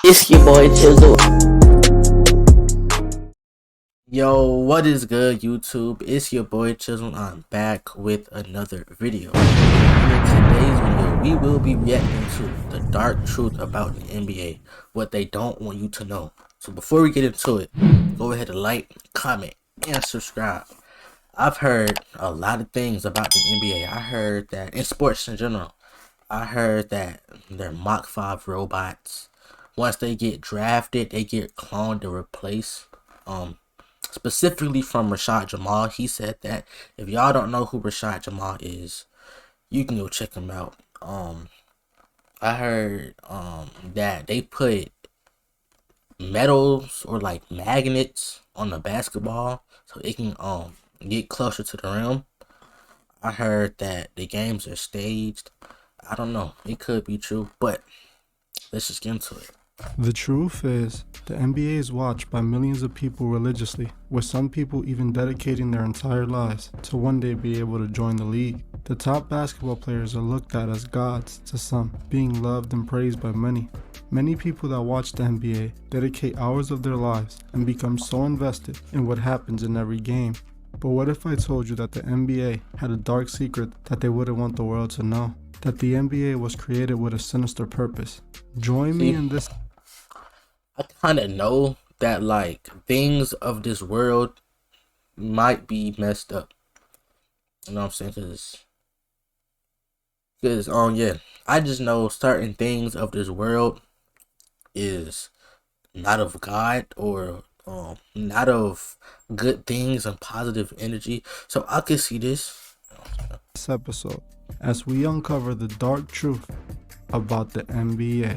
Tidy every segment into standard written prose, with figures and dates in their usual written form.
It's your boy Chizzle. Yo, what is good, YouTube? It's your boy Chizzle. I'm back with another video. In today's video, we will be reacting to the dark truth about the NBA, what they don't want you to know. So before we get into it, go ahead and like, comment, and subscribe. I've heard a lot of things about the NBA. I heard that in sports in general, I heard that they're Mach 5 robots. Once they get drafted, they get cloned to replace. Specifically from Rashad Jamal. He said that if y'all don't know who Rashad Jamal is, you can go check him out. I heard that they put metals or like magnets on the basketball so it can get closer to the rim. I heard that the games are staged. I don't know. It could be true, but let's just get into it. The truth is, the NBA is watched by millions of people religiously, with some people even dedicating their entire lives to one day be able to join the league. The top basketball players are looked at as gods to some, being loved and praised by many. Many people that watch the NBA dedicate hours of their lives and become so invested in what happens in every game. But what if I told you that the NBA had a dark secret that they wouldn't want the world to know? That the NBA was created with a sinister purpose. Join me in this. I kind of know that like things of this world might be messed up. You know what I'm saying? Cause yeah, I just know certain things of this world is not of God or not of good things and positive energy. So I could see this Episode as we uncover the dark truth about the NBA.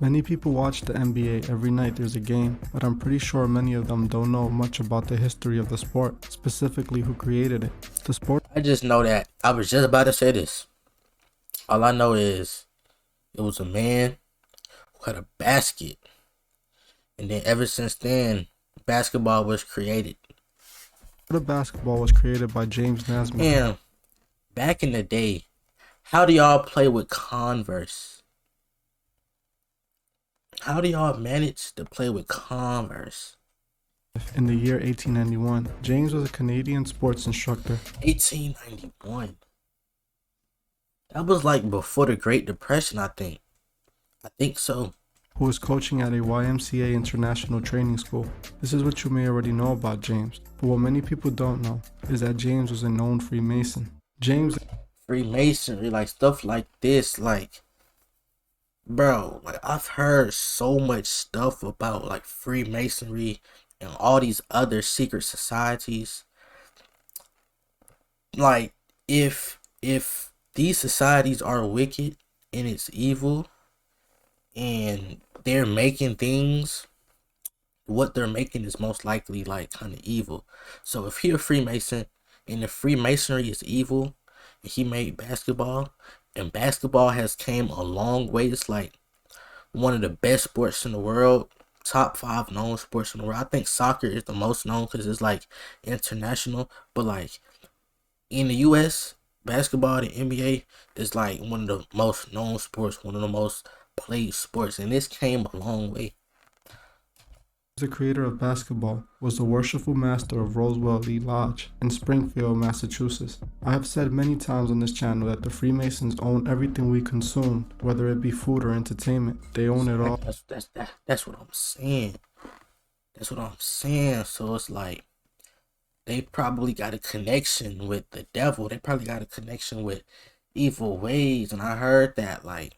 Many people watch the NBA every night there's a game, but I'm pretty sure many of them don't know much about the history of the sport, specifically who created it. The sport. I just know that I was just about to say this. All I know is it was a man who had a basket, and then ever since then, basketball was created. The basketball was created by James Naismith. And back in the day, how do y'all play with Converse? How do y'all manage to play with Converse? In the year 1891, James was a Canadian sports instructor. 1891. That was like before the Great Depression, I think. I think so. Who was coaching at a YMCA international training school. This is what you may already know about James, but what many people don't know is that James was a known Freemason. Freemasonry, like stuff like this, like, bro, like I've heard so much stuff about like Freemasonry and all these other secret societies. Like if these societies are wicked and it's evil and they're making things, what they're making is most likely like kind of evil. So if you're a Freemason and if Freemasonry is evil and he made basketball, and basketball has came a long way, it's like one of the best sports in the world, top 5 known sports in the world. I think soccer is the most known because it's like international, but like in the US, basketball, the NBA is like one of the most known sports, one of the most played sports, and this came a long way. The creator of basketball was the worshipful master of Roswell Lee Lodge in Springfield, Massachusetts. I have said many times on this channel that the Freemasons own everything we consume, whether it be food or entertainment. They own it all. That's what I'm saying. That's what I'm saying. So it's like they probably got a connection with the devil. They probably got a connection with evil ways. And I heard that, like,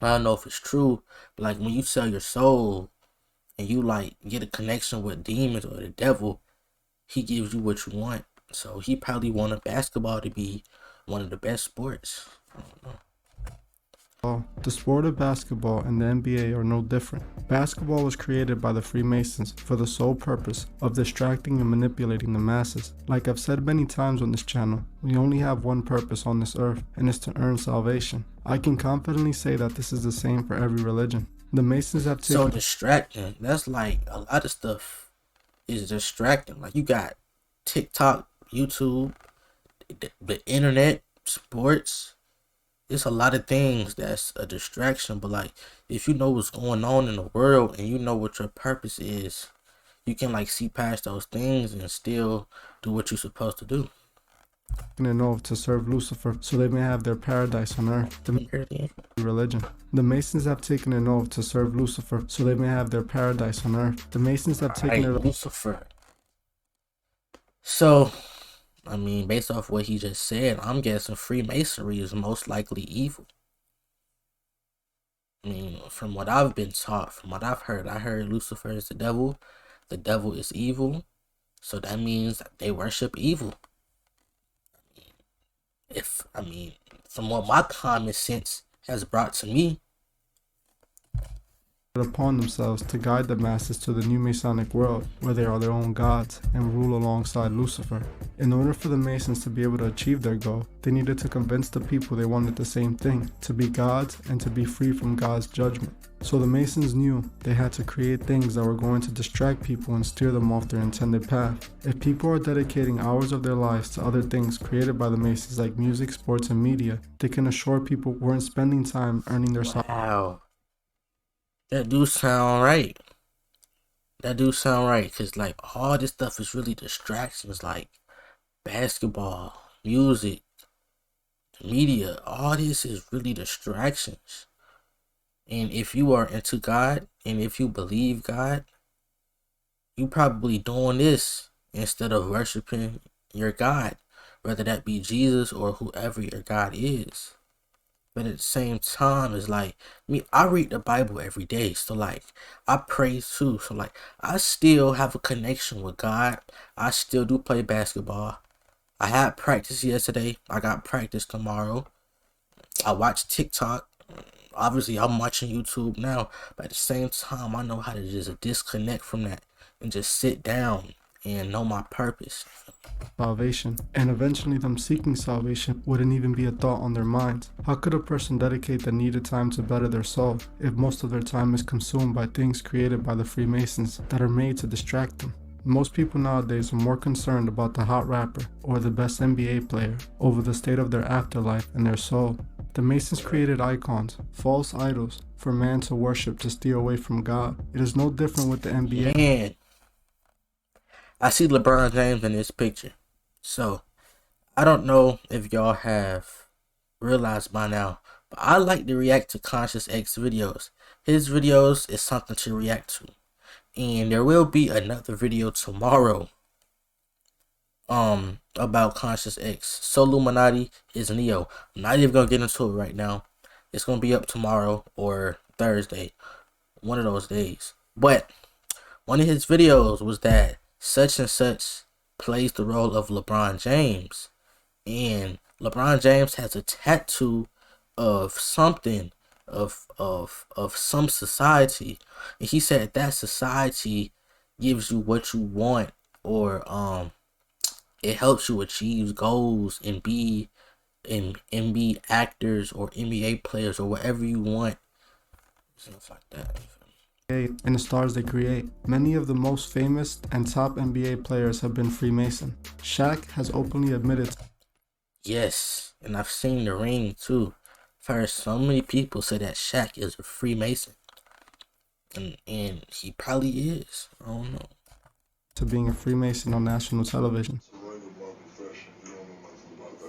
I don't know if it's true, but like when you sell your soul and you like get a connection with demons or the devil, he gives you what you want. So he probably wanted basketball to be one of the best sports. I don't know. The sport of basketball and the NBA are no different. Basketball was created by the Freemasons for the sole purpose of distracting and manipulating the masses. Like I've said many times on this channel, we only have one purpose on this earth, and it's to earn salvation. I can confidently say that this is the same for every religion. The Masons have taken... So distracting. That's like a lot of stuff is distracting. Like you got TikTok, YouTube, the internet, sports. it's a lot of things that's a distraction, but like if you know what's going on in the world and you know what your purpose is, you can like see past those things and still do what you're supposed to do. An oath to serve Lucifer so they may have their paradise on earth. Everything. Religion. The Masons have taken an oath to serve Lucifer so they may have their paradise on earth. The Masons have taken an oath. Lucifer. So, I mean, based off what he just said, I'm guessing Freemasonry is most likely evil. I mean, from what I've been taught, from what I've heard, I heard Lucifer is the devil. The devil is evil. So that means they worship evil. I mean, from what my common sense has brought to me, Upon themselves to guide the masses to the new Masonic world, where they are their own gods and rule alongside Lucifer. In order for the Masons to be able to achieve their goal, they needed to convince the people they wanted the same thing, to be gods and to be free from God's judgment. So the Masons knew they had to create things that were going to distract people and steer them off their intended path. If people are dedicating hours of their lives to other things created by the Masons like music, sports, and media, they can assure people weren't spending time earning their salary. wow, that do sound right. That do sound right, because like all this stuff is really distractions, like basketball, music, the media, all this is really distractions. And if you are into God and if you believe God, you probably doing this instead of worshiping your God, whether that be Jesus or whoever your God is. But at the same time, it's like me. I read the Bible every day, so like I pray too. So like I still have a connection with God. I still do play basketball. I had practice yesterday. I got practice tomorrow. I watch TikTok. Obviously, I'm watching YouTube now. But at the same time, I know how to just disconnect from that and just sit down and know my purpose. Salvation, and eventually them seeking salvation wouldn't even be a thought on their minds. How could a person dedicate the needed time to better their soul if most of their time is consumed by things created by the Freemasons that are made to distract them? Most people nowadays are more concerned about the hot rapper or the best NBA player over the state of their afterlife and their soul. The Masons created icons, false idols, for man to worship to steer away from God. It is no different with the NBA. Man, I see LeBron James in this picture. So, I don't know if y'all have realized by now, but I like to react to Conscious X videos. His videos is something to react to. And there will be another video tomorrow about Conscious X. So Illuminati is Neo. I'm not even gonna get into it right now. It's gonna be up tomorrow or Thursday, one of those days. But one of his videos was that such and such plays the role of LeBron James, and LeBron James has a tattoo of something of some society, and he said that society gives you what you want, or it helps you achieve goals and be actors or NBA players or whatever you want, stuff like that. And the stars they create. Many of the most famous and top NBA players have been Freemason. Shaq has openly admitted. Yes, and I've seen the ring too. I've heard so many people say that Shaq is a Freemason, and he probably is. I don't know. To being a Freemason on national television.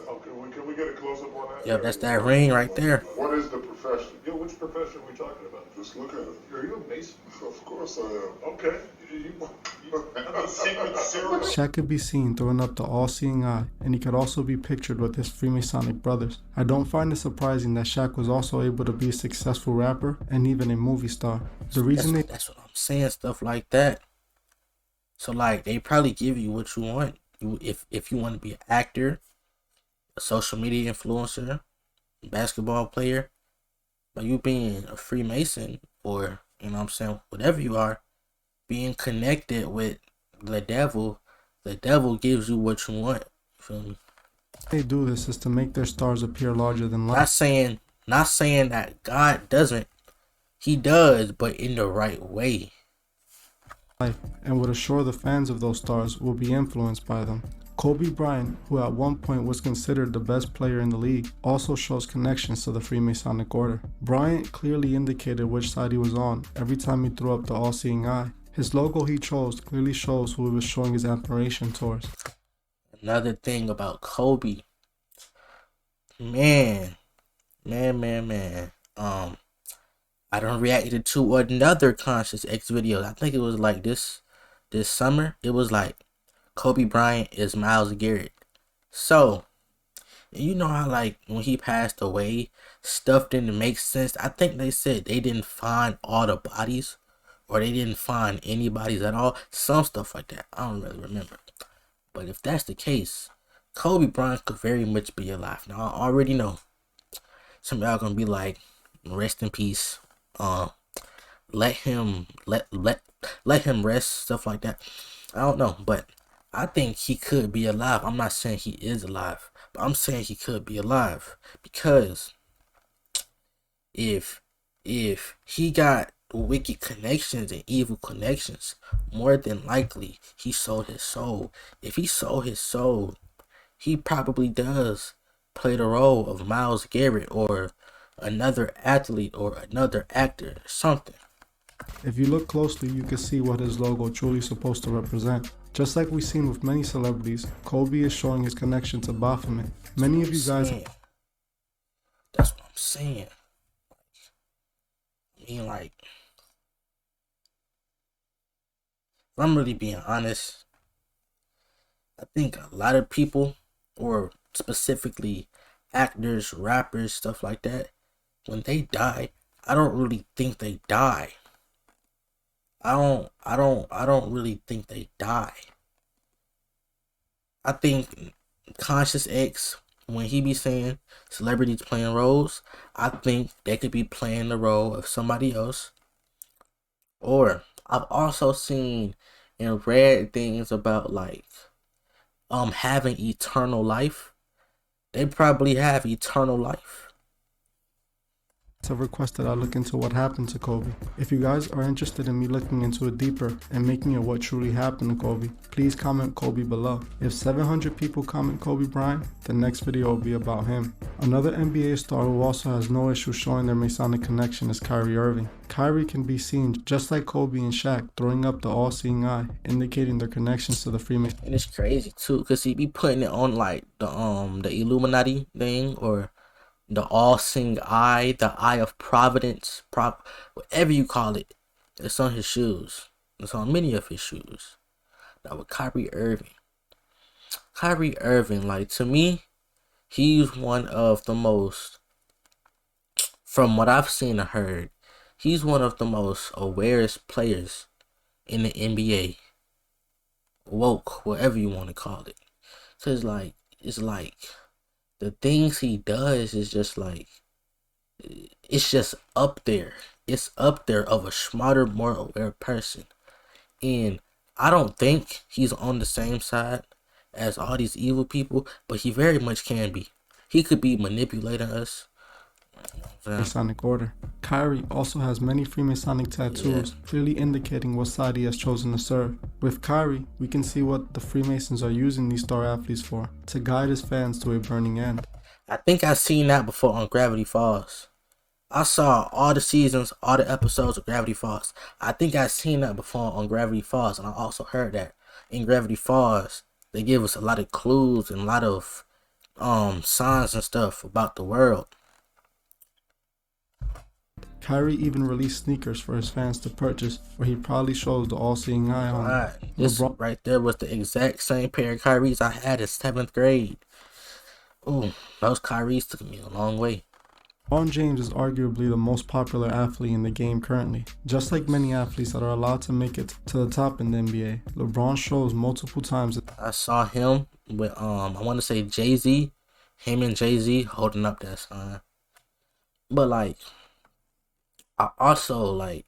Okay, can we get a close up on that? Yeah, that's that ring right there. What is the profession? Yo, which profession are we talking about? Just look at it. Are you a Mason? Of course I am. Okay. You have a secret ceremony? Shaq could be seen throwing up the all-seeing eye, and he could also be pictured with his Freemasonic brothers. I don't find it surprising that Shaq was also able to be a successful rapper and even a movie star. The reason That's what I'm saying, stuff like that. So like they probably give you what you want. If you want to be an actor, a social media influencer, basketball player, but you being a Freemason, or you know what I'm saying, whatever you are, being connected with the devil gives you what you want. You feel me? they do this is to make their stars appear larger than life. Not saying that God doesn't. He does, but in the right way. And would assure the fans of those stars will be influenced by them. Kobe Bryant, who at one point was considered the best player in the league, also shows connections to the Freemasonic order. Bryant clearly indicated which side he was on every time he threw up the all-seeing eye. His logo he chose clearly shows who he was showing his admiration towards. Another thing about Kobe, man. I done reacted to another Conscious X video. I think it was like this summer. It was like Kobe Bryant is Myles Garrett. So, you know how like when he passed away, stuff didn't make sense. I think they said they didn't find all the bodies, or they didn't find any bodies at all. Some stuff like that. I don't really remember. But if that's the case, Kobe Bryant could very much be alive. Now I already know some of y'all gonna be like, rest in peace. Let him rest, stuff like that. I don't know, but I think he could be alive. I'm not saying he is alive, but I'm saying he could be alive, because if he got wicked connections and evil connections, more than likely he sold his soul. If he sold his soul, he probably does play the role of Myles Garrett or another athlete or another actor or something. If you look closely, you can see what his logo truly supposed to represent. Just like we've seen with many celebrities, Kobe is showing his connection to Baphomet. Many of you guys... That's what I'm saying. I mean, like, if I'm really being honest, I think a lot of people, or specifically actors, rappers, stuff like that, when they die, I don't really think they die. I don't really think they die. I think Conscious X, when he be saying celebrities playing roles, I think they could be playing the role of somebody else. Or I've also seen and read things about like having eternal life. They probably have eternal life. have requested I look into what happened to Kobe. If you guys are interested in me looking into it deeper and making it what truly happened to Kobe, please comment Kobe below. If 700 people comment Kobe Bryant, the next video will be about him. Another NBA star who also has no issue showing their Masonic connection is Kyrie Irving. Kyrie can be seen, just like Kobe and Shaq, throwing up the all-seeing eye, indicating their connections to the Freemasons. And it's crazy too, cause he be putting it on like the Illuminati thing, or the all-seeing eye, the eye of providence, whatever you call it. It's on his shoes. It's on many of his shoes. Now with Kyrie Irving, like, to me, he's one of the most, from what I've seen and heard, he's one of the most awareest players in the NBA. Woke, whatever you want to call it. So it's like the things he does is just like, it's just up there. It's up there of a smarter, more aware person. And I don't think he's on the same side as all these evil people, but he very much can be. He could be manipulating us. Masonic order. Kyrie also has many Freemasonic tattoos, clearly indicating what side he has chosen to serve. With Kyrie, we can see what the Freemasons are using these star athletes for, to guide his fans to a burning end. I think I've seen that before on Gravity Falls. I saw all the seasons, all the episodes of Gravity Falls. I think I've seen that before on Gravity Falls, and I also heard that in Gravity Falls, they give us a lot of clues and a lot of signs and stuff about the world. Kyrie even released sneakers for his fans to purchase, where he probably shows the all-seeing eye on Right. This right there was the exact same pair of Kyries I had in 7th grade. Ooh, those Kyries took me a long way. LeBron James is arguably the most popular athlete in the game currently. Just like many athletes that are allowed to make it to the top in the NBA, LeBron shows multiple times. I saw him with I want to say Jay-Z, him and Jay-Z holding up that sign. But like, I also I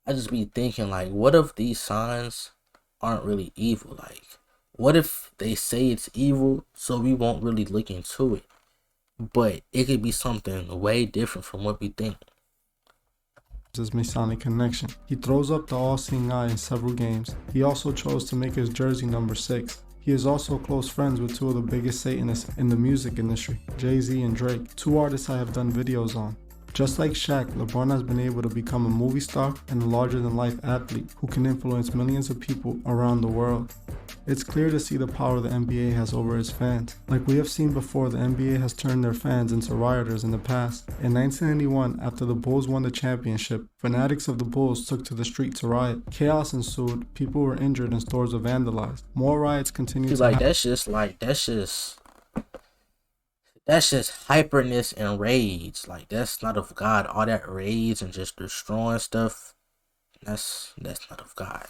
just be thinking, like, what if these signs aren't really evil? Like, what if they say it's evil so we won't really look into it? But it could be something way different from what we think. His Masonic connection. He throws up the all-seeing eye in several games. He also chose to make his jersey number 6. He is also close friends with two of the biggest Satanists in the music industry, Jay-Z and Drake, two artists I have done videos on. Just like Shaq, LeBron has been able to become a movie star and a larger-than-life athlete who can influence millions of people around the world. It's clear to see the power the NBA has over its fans. Like we have seen before, the NBA has turned their fans into rioters in the past. In 1991, after the Bulls won the championship, fanatics of the Bulls took to the street to riot. Chaos ensued, people were injured and stores were vandalized. More riots continued to happen. That's just hyperness and rage. Like, that's not of God. All that rage and just destroying stuff, that's not of God.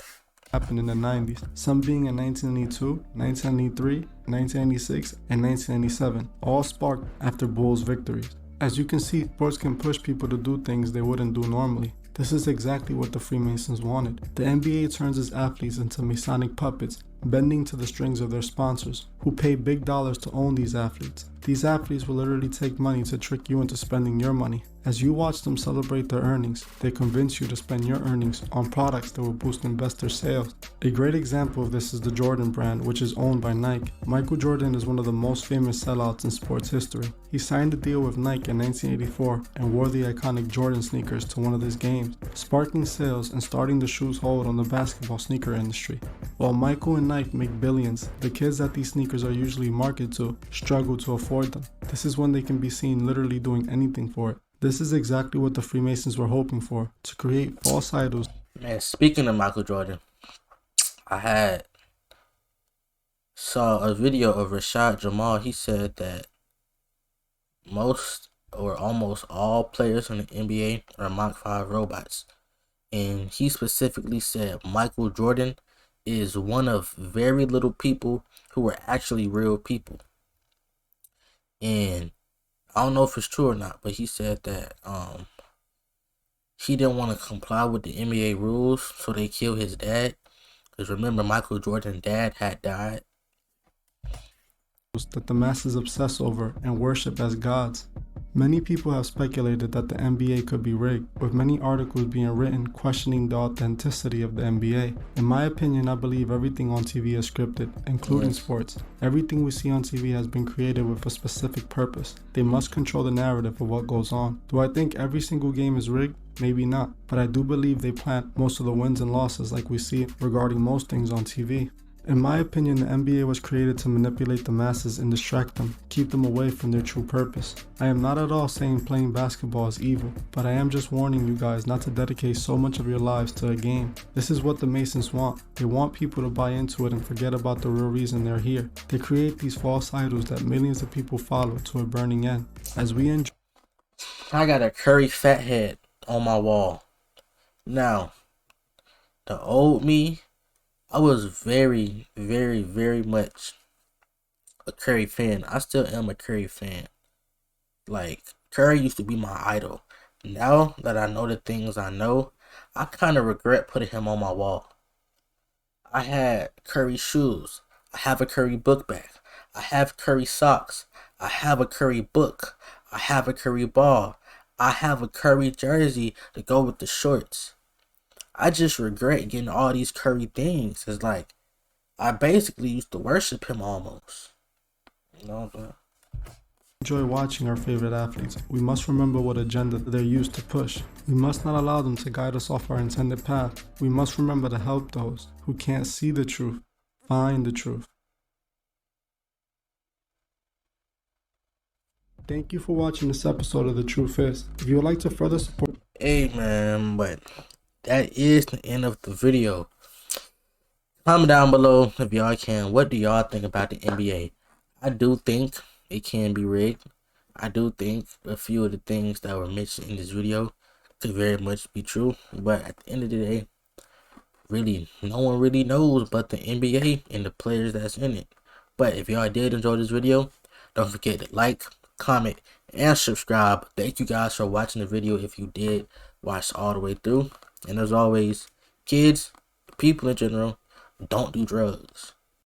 Happened in the 90s, some being in 1992, 1993, 1996, and 1997, all sparked after Bulls victories. As you can see, sports can push people to do things they wouldn't do normally. This is exactly what the Freemasons wanted. The NBA turns its athletes into Masonic puppets, bending to the strings of their sponsors, who pay big dollars to own these athletes. These athletes will literally take money to trick you into spending your money. As you watch them celebrate their earnings, they convince you to spend your earnings on products that will boost investor sales. A great example of this is the Jordan brand, which is owned by Nike. Michael Jordan is one of the most famous sellouts in sports history. He signed a deal with Nike in 1984 and wore the iconic Jordan sneakers to one of his games, sparking sales and starting the shoe's hold on the basketball sneaker industry. While Michael and Nike make billions, the kids that these sneakers are usually marketed to struggle to afford them. This is when they can be seen literally doing anything for it. This is exactly what the Freemasons were hoping for, to create false idols. Man, speaking of Michael Jordan, I saw a video of Rashad Jamal. He said that most or almost all players in the NBA are Mach 5 robots. And he specifically said Michael Jordan is one of very little people who are actually real people. And I don't know if it's true or not, but he said that he didn't want to comply with the NBA rules, so they killed his dad. Because remember, Michael Jordan's dad had died. That the masses obsess over and worship as gods. Many people have speculated that the NBA could be rigged, with many articles being written questioning the authenticity of the NBA. In my opinion, I believe everything on TV is scripted, including sports. Everything we see on TV has been created with a specific purpose. They must control the narrative of what goes on. Do I think every single game is rigged? Maybe not, but I do believe they plant most of the wins and losses like we see regarding most things on TV. In my opinion, the NBA was created to manipulate the masses and distract them, keep them away from their true purpose. I am not at all saying playing basketball is evil, but I am just warning you guys not to dedicate so much of your lives to a game. This is what the Masons want. They want people to buy into it and forget about the real reason they're here. They create these false idols that millions of people follow to a burning end. As we enjoy, I got a Curry fat head on my wall. Now, the old me, I was very, very, very much a Curry fan. I still am a Curry fan. Like, Curry used to be my idol. Now that I know the things I know, I kind of regret putting him on my wall. I had Curry shoes. I have a Curry book bag. I have Curry socks. I have a Curry book. I have a Curry ball. I have a Curry jersey to go with the shorts. I just regret getting all these Curry things. It's like, I basically used to worship him almost. You know what I'm saying? Enjoy watching our favorite athletes. We must remember what agenda they're used to push. We must not allow them to guide us off our intended path. We must remember to help those who can't see the truth, find the truth. Thank you for watching this episode of The Truth Is. If you would like to further support... Hey man, but that is the end of the video. Comment down below if y'all can. What do y'all think about the NBA? I do think it can be rigged. I do think a few of the things that were mentioned in this video could very much be true. But at the end of the day, really, no one really knows but the NBA and the players that's in it. But if y'all did enjoy this video, don't forget to like, comment, and subscribe. Thank you guys for watching the video if you did watch all the way through. And as always, kids, people in general, don't do drugs.